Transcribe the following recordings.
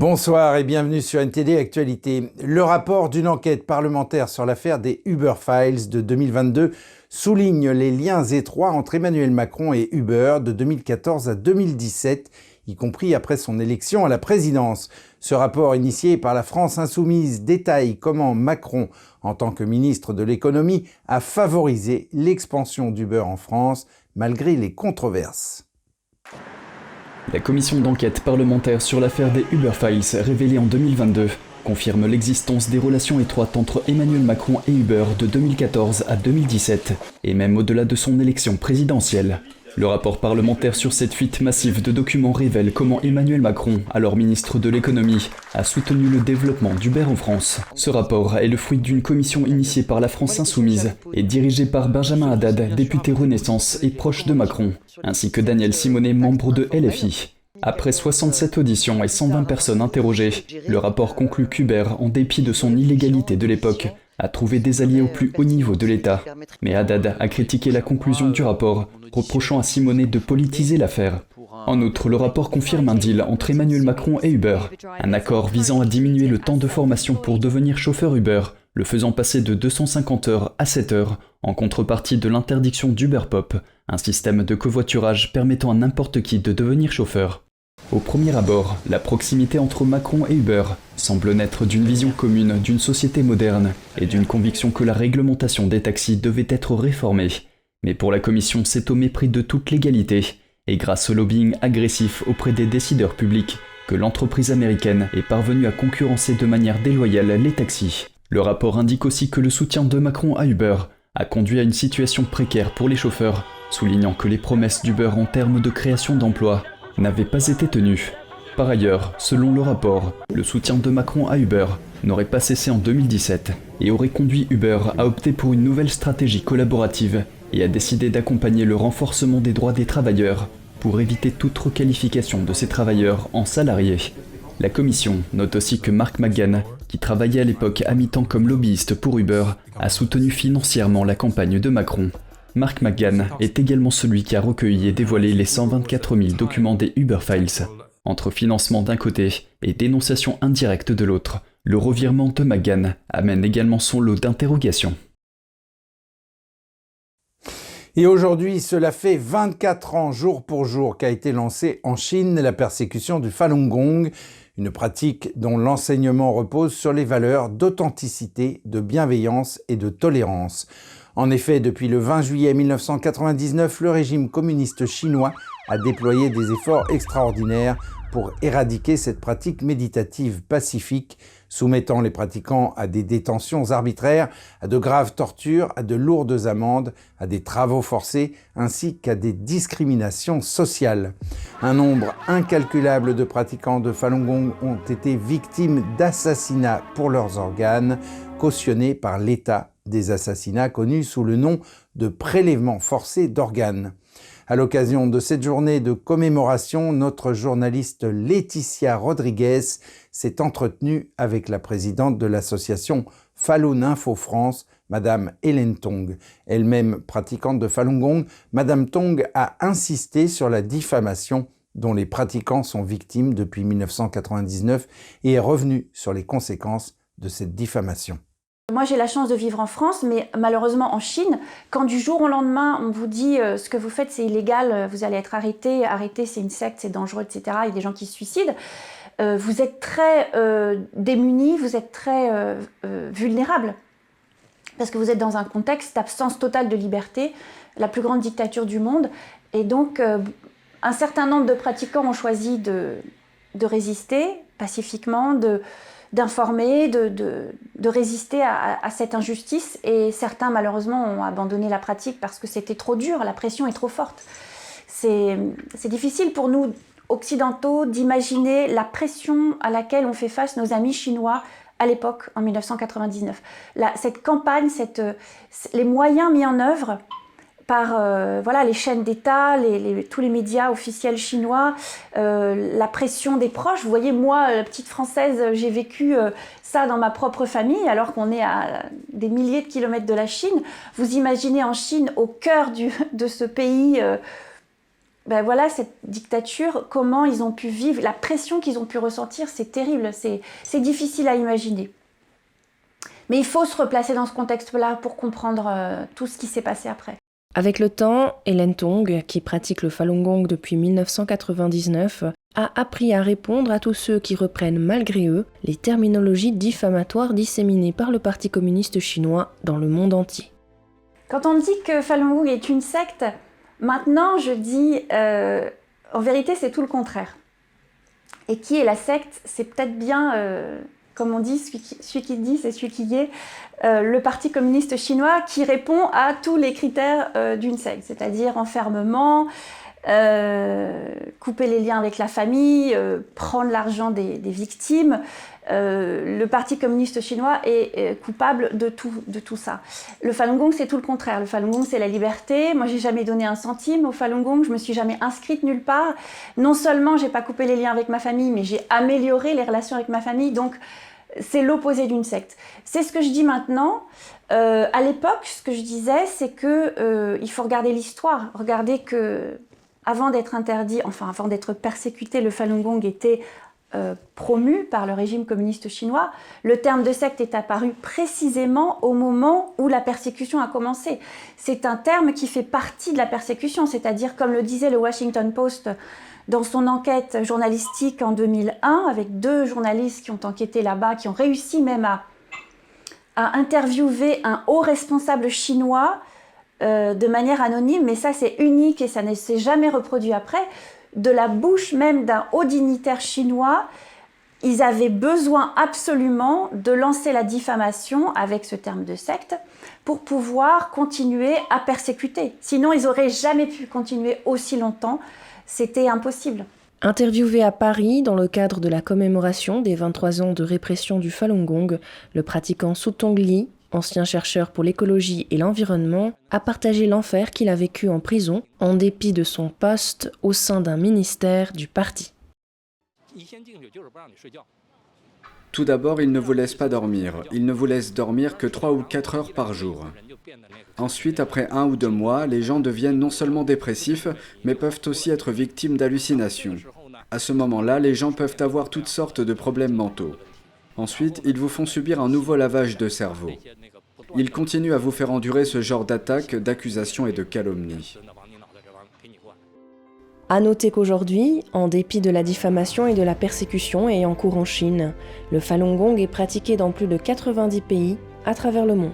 Bonsoir et bienvenue sur NTD Actualité. Le rapport d'une enquête parlementaire sur l'affaire des Uber Files de 2022 souligne les liens étroits entre Emmanuel Macron et Uber de 2014 à 2017, y compris après son élection à la présidence. Ce rapport initié par la France Insoumise détaille comment Macron, en tant que ministre de l'économie, a favorisé l'expansion d'Uber en France, malgré les controverses. La commission d'enquête parlementaire sur l'affaire des Uber Files, révélée en 2022, confirme l'existence des relations étroites entre Emmanuel Macron et Uber de 2014 à 2017, et même au-delà de son élection présidentielle. Le rapport parlementaire sur cette fuite massive de documents révèle comment Emmanuel Macron, alors ministre de l'économie, a soutenu le développement d'Uber en France. Ce rapport est le fruit d'une commission initiée par la France Insoumise et dirigée par Benjamin Haddad, député Renaissance et proche de Macron, ainsi que Daniel Simonet, membre de LFI. Après 67 auditions et 120 personnes interrogées, le rapport conclut qu'Uber, en dépit de son illégalité de l'époque, a trouvé des alliés au plus haut niveau de l'État. Mais Haddad a critiqué la conclusion du rapport, reprochant à Simonet de politiser l'affaire. En outre, le rapport confirme un deal entre Emmanuel Macron et Uber, un accord visant à diminuer le temps de formation pour devenir chauffeur Uber, le faisant passer de 250 heures à 7 heures, en contrepartie de l'interdiction d'Uber Pop, un système de covoiturage permettant à n'importe qui de devenir chauffeur. Au premier abord, la proximité entre Macron et Uber semble naître d'une vision commune d'une société moderne et d'une conviction que la réglementation des taxis devait être réformée. Mais pour la commission, c'est au mépris de toute légalité et grâce au lobbying agressif auprès des décideurs publics que l'entreprise américaine est parvenue à concurrencer de manière déloyale les taxis. Le rapport indique aussi que le soutien de Macron à Uber a conduit à une situation précaire pour les chauffeurs, soulignant que les promesses d'Uber en termes de création d'emplois n'avaient pas été tenues. Par ailleurs, selon le rapport, le soutien de Macron à Uber n'aurait pas cessé en 2017 et aurait conduit Uber à opter pour une nouvelle stratégie collaborative et à décider d'accompagner le renforcement des droits des travailleurs pour éviter toute requalification de ces travailleurs en salariés. La commission note aussi que Mark McGahn, qui travaillait à l'époque à mi-temps comme lobbyiste pour Uber, a soutenu financièrement la campagne de Macron. Mark McGahn est également celui qui a recueilli et dévoilé les 124 000 documents des Uber Files. Entre financement d'un côté et dénonciation indirecte de l'autre, le revirement de McGahn amène également son lot d'interrogations. Et aujourd'hui, cela fait 24 ans jour pour jour qu'a été lancée en Chine la persécution du Falun Gong, une pratique dont l'enseignement repose sur les valeurs d'authenticité, de bienveillance et de tolérance. En effet, depuis le 20 juillet 1999, le régime communiste chinois a déployé des efforts extraordinaires pour éradiquer cette pratique méditative pacifique, soumettant les pratiquants à des détentions arbitraires, à de graves tortures, à de lourdes amendes, à des travaux forcés, ainsi qu'à des discriminations sociales. Un nombre incalculable de pratiquants de Falun Gong ont été victimes d'assassinats pour leurs organes, cautionnés par l'État, des assassinats connus sous le nom de prélèvement forcé d'organes. À l'occasion de cette journée de commémoration, notre journaliste Laetitia Rodriguez s'est entretenue avec la présidente de l'association Falun Info France, Madame Hélène Tong. Elle-même pratiquante de Falun Gong, Madame Tong a insisté sur la diffamation dont les pratiquants sont victimes depuis 1999 et est revenue sur les conséquences de cette diffamation. Moi, j'ai la chance de vivre en France, mais malheureusement en Chine, quand du jour au lendemain, on vous dit ce que vous faites, c'est illégal, vous allez être arrêté, c'est une secte, c'est dangereux, etc. Il y a des gens qui se suicident. Vous êtes très démunis, vous êtes très vulnérables, parce que vous êtes dans un contexte d'absence totale de liberté, la plus grande dictature du monde. Et donc, un certain nombre de pratiquants ont choisi de résister pacifiquement, d'informer, de résister à cette injustice, et certains malheureusement ont abandonné la pratique parce que c'était trop dur, la pression est trop forte. C'est difficile pour nous occidentaux d'imaginer la pression à laquelle ont fait face nos amis chinois à l'époque, en 1999. Cette campagne, les moyens mis en œuvre par les chaînes d'État, tous les médias officiels chinois, la pression des proches. Vous voyez, moi, la petite Française, j'ai vécu ça dans ma propre famille, alors qu'on est à des milliers de kilomètres de la Chine. Vous imaginez en Chine, au cœur de ce pays ben voilà, cette dictature, comment ils ont pu vivre, la pression qu'ils ont pu ressentir, c'est terrible, c'est difficile à imaginer. Mais il faut se replacer dans ce contexte-là pour comprendre tout ce qui s'est passé après. Avec le temps, Hélène Tong, qui pratique le Falun Gong depuis 1999, a appris à répondre à tous ceux qui reprennent malgré eux les terminologies diffamatoires disséminées par le Parti communiste chinois dans le monde entier. Quand on dit que Falun Gong est une secte, maintenant je dis, en vérité c'est tout le contraire. Et qui est la secte? C'est peut-être bien, comme on dit, celui qui dit c'est celui qui y est, le Parti communiste chinois qui répond à tous les critères d'une secte, c'est-à-dire enfermement, couper les liens avec la famille, prendre l'argent des victimes. Le Parti communiste chinois est coupable de tout ça. Le Falun Gong, c'est tout le contraire. Le Falun Gong, c'est la liberté. Moi, j'ai jamais donné un centime au Falun Gong. Je me suis jamais inscrite nulle part. Non seulement j'ai pas coupé les liens avec ma famille, mais j'ai amélioré les relations avec ma famille. Donc, c'est l'opposé d'une secte. C'est ce que je dis maintenant. À l'époque, ce que je disais, c'est que il faut regarder l'histoire. Regardez que avant d'être interdit, enfin avant d'être persécuté, le Falun Gong était promu par le régime communiste chinois. Le terme de secte est apparu précisément au moment où la persécution a commencé. C'est un terme qui fait partie de la persécution, c'est-à-dire, comme le disait le Washington Post dans son enquête journalistique en 2001, avec 2 journalistes qui ont enquêté là-bas, qui ont réussi même à interviewer un haut responsable chinois de manière anonyme, mais ça c'est unique et ça ne s'est jamais reproduit après, de la bouche même d'un haut dignitaire chinois. Ils avaient besoin absolument de lancer la diffamation avec ce terme de secte pour pouvoir continuer à persécuter. Sinon, ils n'auraient jamais pu continuer aussi longtemps. C'était impossible. Interviewé à Paris dans le cadre de la commémoration des 23 ans de répression du Falun Gong, le pratiquant Su-Tong Lee, ancien chercheur pour l'écologie et l'environnement, a partagé l'enfer qu'il a vécu en prison en dépit de son poste au sein d'un ministère du parti. Tout d'abord, il ne vous laisse pas dormir. Il ne vous laisse dormir que 3 ou 4 heures par jour. Ensuite, après 1 ou 2 mois, les gens deviennent non seulement dépressifs, mais peuvent aussi être victimes d'hallucinations. À ce moment-là, les gens peuvent avoir toutes sortes de problèmes mentaux. Ensuite, ils vous font subir un nouveau lavage de cerveau. Ils continuent à vous faire endurer ce genre d'attaques, d'accusations et de calomnies. À noter qu'aujourd'hui, en dépit de la diffamation et de la persécution ayant cours en Chine, le Falun Gong est pratiqué dans plus de 90 pays à travers le monde.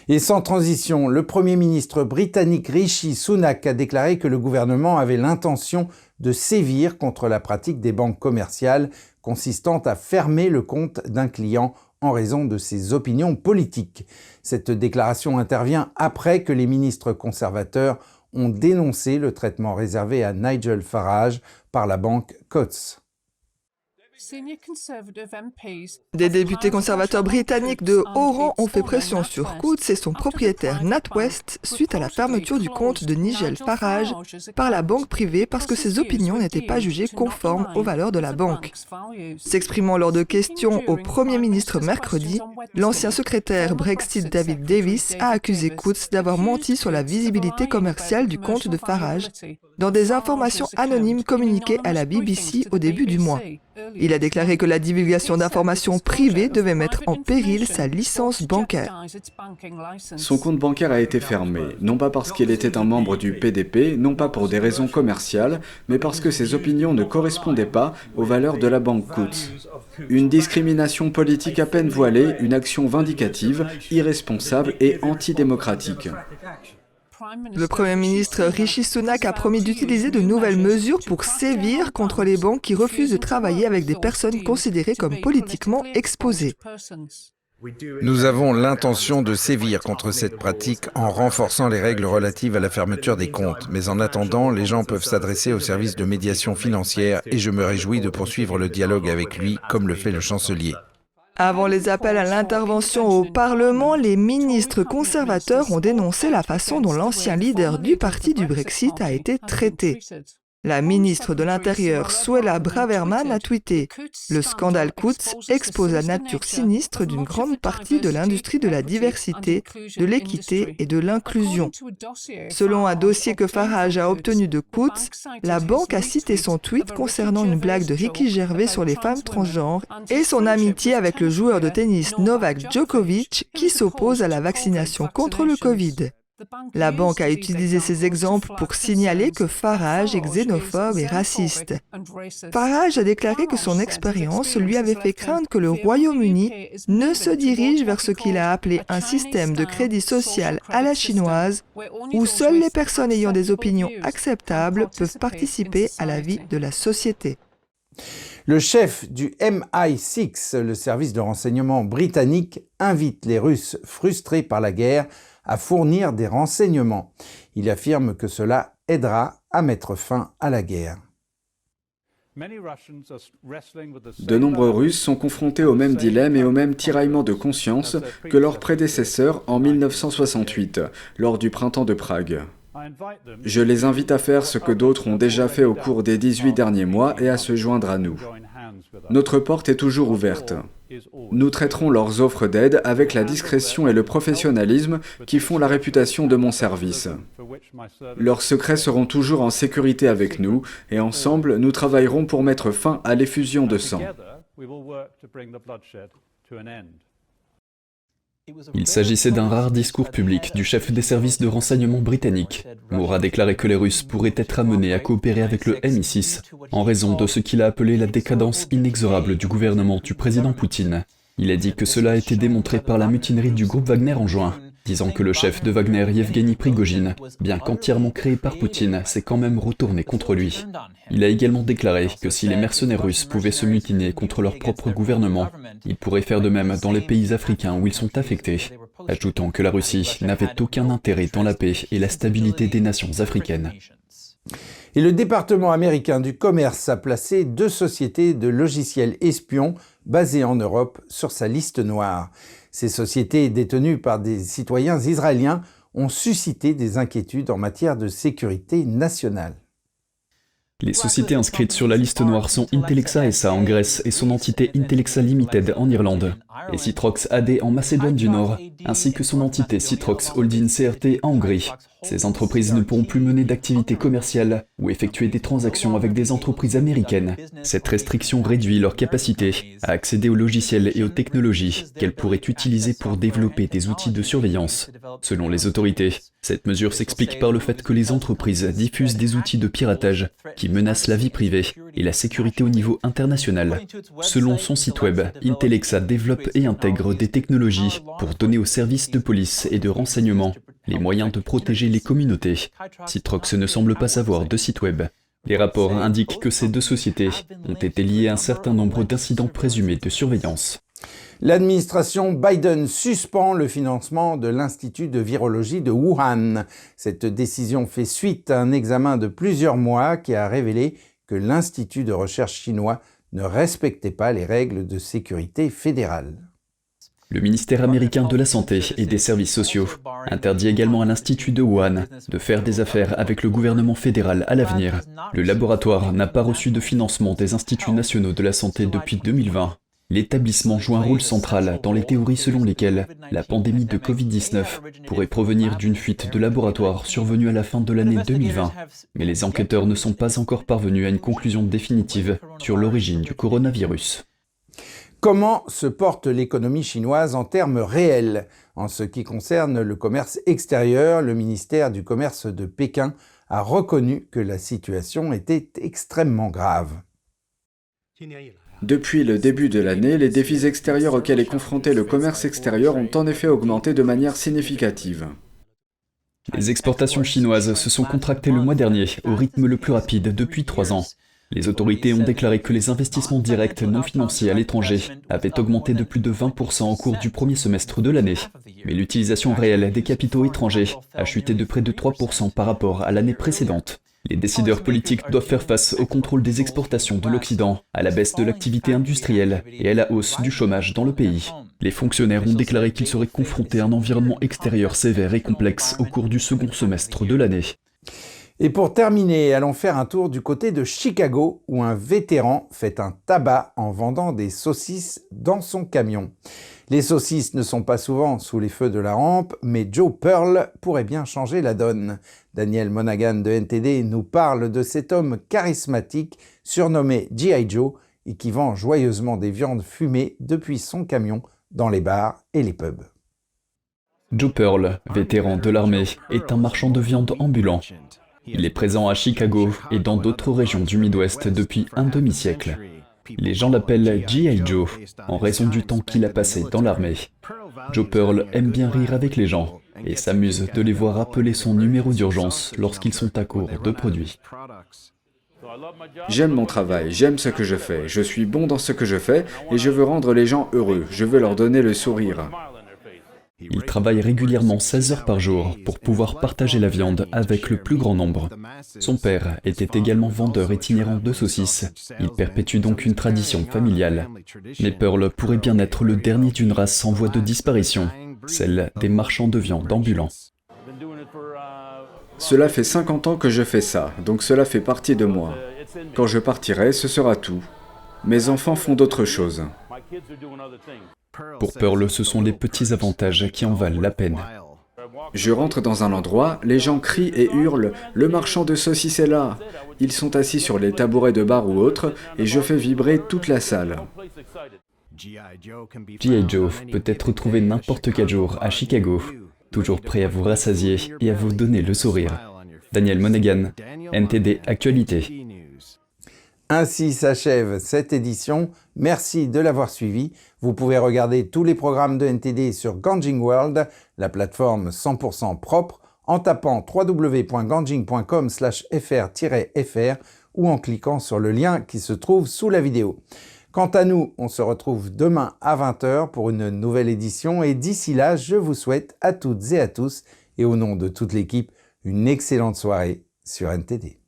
Et sans transition, le Premier ministre britannique Rishi Sunak a déclaré que le gouvernement avait l'intention de sévir contre la pratique des banques commerciales consistant à fermer le compte d'un client en raison de ses opinions politiques. Cette déclaration intervient après que les ministres conservateurs ont dénoncé le traitement réservé à Nigel Farage par la banque Coutts. Des députés conservateurs britanniques de haut rang ont fait pression sur Coutts et son propriétaire NatWest suite à la fermeture du compte de Nigel Farage par la banque privée parce que ses opinions n'étaient pas jugées conformes aux valeurs de la banque. S'exprimant lors de questions au Premier ministre mercredi, l'ancien secrétaire Brexit David Davis a accusé Coutts d'avoir menti sur la visibilité commerciale du compte de Farage dans des informations anonymes communiquées à la BBC au début du mois. Il a déclaré que la divulgation d'informations privées devait mettre en péril sa licence bancaire. Son compte bancaire a été fermé, non pas parce qu'il était un membre du PDP, non pas pour des raisons commerciales, mais parce que ses opinions ne correspondaient pas aux valeurs de la banque Coutts. Une discrimination politique à peine voilée, une action vindicative, irresponsable et antidémocratique. Le Premier ministre Rishi Sunak a promis d'utiliser de nouvelles mesures pour sévir contre les banques qui refusent de travailler avec des personnes considérées comme politiquement exposées. Nous avons l'intention de sévir contre cette pratique en renforçant les règles relatives à la fermeture des comptes. Mais en attendant, les gens peuvent s'adresser au service de médiation financière et je me réjouis de poursuivre le dialogue avec lui, comme le fait le chancelier. Avant les appels à l'intervention au Parlement, les ministres conservateurs ont dénoncé la façon dont l'ancien leader du parti du Brexit a été traité. La ministre de l'Intérieur, Suella Braverman, a tweeté « Le scandale Coutts expose la nature sinistre d'une grande partie de l'industrie de la diversité, de l'équité et de l'inclusion. » Selon un dossier que Farage a obtenu de Coutts, la banque a cité son tweet concernant une blague de Ricky Gervais sur les femmes transgenres et son amitié avec le joueur de tennis Novak Djokovic qui s'oppose à la vaccination contre le Covid. La banque a utilisé ces exemples pour signaler que Farage est xénophobe et raciste. Farage a déclaré que son expérience lui avait fait craindre que le Royaume-Uni ne se dirige vers ce qu'il a appelé un système de crédit social à la chinoise, où seules les personnes ayant des opinions acceptables peuvent participer à la vie de la société. Le chef du MI6, le service de renseignement britannique, invite les Russes frustrés par la guerre à fournir des renseignements. Il affirme que cela aidera à mettre fin à la guerre. De nombreux Russes sont confrontés au même dilemme et au même tiraillement de conscience que leurs prédécesseurs en 1968, lors du printemps de Prague. Je les invite à faire ce que d'autres ont déjà fait au cours des 18 derniers mois et à se joindre à nous. Notre porte est toujours ouverte. Nous traiterons leurs offres d'aide avec la discrétion et le professionnalisme qui font la réputation de mon service. Leurs secrets seront toujours en sécurité avec nous et ensemble, nous travaillerons pour mettre fin à l'effusion de sang. Il s'agissait d'un rare discours public du chef des services de renseignement britannique. Moore a déclaré que les Russes pourraient être amenés à coopérer avec le MI6 en raison de ce qu'il a appelé la décadence inexorable du gouvernement du président Poutine. Il a dit que cela a été démontré par la mutinerie du groupe Wagner en juin, disant que le chef de Wagner, Yevgeny Prigojine, bien qu'entièrement créé par Poutine, s'est quand même retourné contre lui. Il a également déclaré que si les mercenaires russes pouvaient se mutiner contre leur propre gouvernement, ils pourraient faire de même dans les pays africains où ils sont affectés, ajoutant que la Russie n'avait aucun intérêt dans la paix et la stabilité des nations africaines. Et le département américain du commerce a placé 2 sociétés de logiciels espions basées en Europe sur sa liste noire. Ces sociétés détenues par des citoyens israéliens ont suscité des inquiétudes en matière de sécurité nationale. Les sociétés inscrites sur la liste noire sont Intellexa SA en Grèce et son entité Intellexa Limited en Irlande, et Citrox AD en Macédoine du Nord, ainsi que son entité Citrox Holding CRT en Hongrie. Ces entreprises ne pourront plus mener d'activités commerciales ou effectuer des transactions avec des entreprises américaines. Cette restriction réduit leur capacité à accéder aux logiciels et aux technologies qu'elles pourraient utiliser pour développer des outils de surveillance. Selon les autorités, cette mesure s'explique par le fait que les entreprises diffusent des outils de piratage qui menacent la vie privée et la sécurité au niveau international. Selon son site web, Intellexa développe et intègre des technologies pour donner aux services de police et de renseignement les moyens de protéger les communautés. Citrox ne semble pas avoir de site web. Les rapports indiquent que ces 2 sociétés ont été liées à un certain nombre d'incidents présumés de surveillance. L'administration Biden suspend le financement de l'Institut de virologie de Wuhan. Cette décision fait suite à un examen de plusieurs mois qui a révélé que l'Institut de recherche chinois ne respectait pas les règles de sécurité fédérale. Le ministère américain de la Santé et des Services sociaux interdit également à l'Institut de Wuhan de faire des affaires avec le gouvernement fédéral à l'avenir. Le laboratoire n'a pas reçu de financement des Instituts nationaux de la santé depuis 2020. L'établissement joue un rôle central dans les théories selon lesquelles la pandémie de Covid-19 pourrait provenir d'une fuite de laboratoire survenue à la fin de l'année 2020. Mais les enquêteurs ne sont pas encore parvenus à une conclusion définitive sur l'origine du coronavirus. Comment se porte l'économie chinoise en termes réels? En ce qui concerne le commerce extérieur, le ministère du Commerce de Pékin a reconnu que la situation était extrêmement grave. Depuis le début de l'année, les défis extérieurs auxquels est confronté le commerce extérieur ont en effet augmenté de manière significative. Les exportations chinoises se sont contractées le mois dernier au rythme le plus rapide depuis 3 ans. Les autorités ont déclaré que les investissements directs non financiers à l'étranger avaient augmenté de plus de 20% au cours du premier semestre de l'année. Mais l'utilisation réelle des capitaux étrangers a chuté de près de 3% par rapport à l'année précédente. Les décideurs politiques doivent faire face au contrôle des exportations de l'Occident, à la baisse de l'activité industrielle et à la hausse du chômage dans le pays. Les fonctionnaires ont déclaré qu'ils seraient confrontés à un environnement extérieur sévère et complexe au cours du second semestre de l'année. Et pour terminer, allons faire un tour du côté de Chicago où un vétéran fait un tabac en vendant des saucisses dans son camion. Les saucisses ne sont pas souvent sous les feux de la rampe, mais Joe Pearl pourrait bien changer la donne. Daniel Monaghan de NTD nous parle de cet homme charismatique surnommé G.I. Joe et qui vend joyeusement des viandes fumées depuis son camion dans les bars et les pubs. Joe Pearl, vétéran de l'armée, est un marchand de viande ambulant. Il est présent à Chicago et dans d'autres régions du Midwest depuis un demi-siècle. Les gens l'appellent G.I. Joe, en raison du temps qu'il a passé dans l'armée. Joe Pearl aime bien rire avec les gens et s'amuse de les voir appeler son numéro d'urgence lorsqu'ils sont à court de produits. J'aime mon travail, j'aime ce que je fais, je suis bon dans ce que je fais et je veux rendre les gens heureux, je veux leur donner le sourire. Il travaille régulièrement 16 heures par jour pour pouvoir partager la viande avec le plus grand nombre. Son père était également vendeur itinérant de saucisses. Il perpétue donc une tradition familiale. Mais Pearl pourrait bien être le dernier d'une race en voie de disparition, celle des marchands de viande ambulants. Cela fait 50 ans que je fais ça, donc cela fait partie de moi. Quand je partirai, ce sera tout. Mes enfants font d'autres choses. Pour Pearl, ce sont les petits avantages qui en valent la peine. Je rentre dans un endroit, les gens crient et hurlent « Le marchand de saucisses est là !» Ils sont assis sur les tabourets de bar ou autres, et je fais vibrer toute la salle. G.I. Joe peut être trouvé n'importe quel jour à Chicago, toujours prêt à vous rassasier et à vous donner le sourire. Daniel Monaghan, NTD Actualité. Ainsi s'achève cette édition. Merci de l'avoir suivi. Vous pouvez regarder tous les programmes de NTD sur Ganjing World, la plateforme 100% propre, en tapant www.ganjing.com/fr-fr ou en cliquant sur le lien qui se trouve sous la vidéo. Quant à nous, on se retrouve demain à 20h pour une nouvelle édition et d'ici là, je vous souhaite à toutes et à tous et au nom de toute l'équipe, une excellente soirée sur NTD.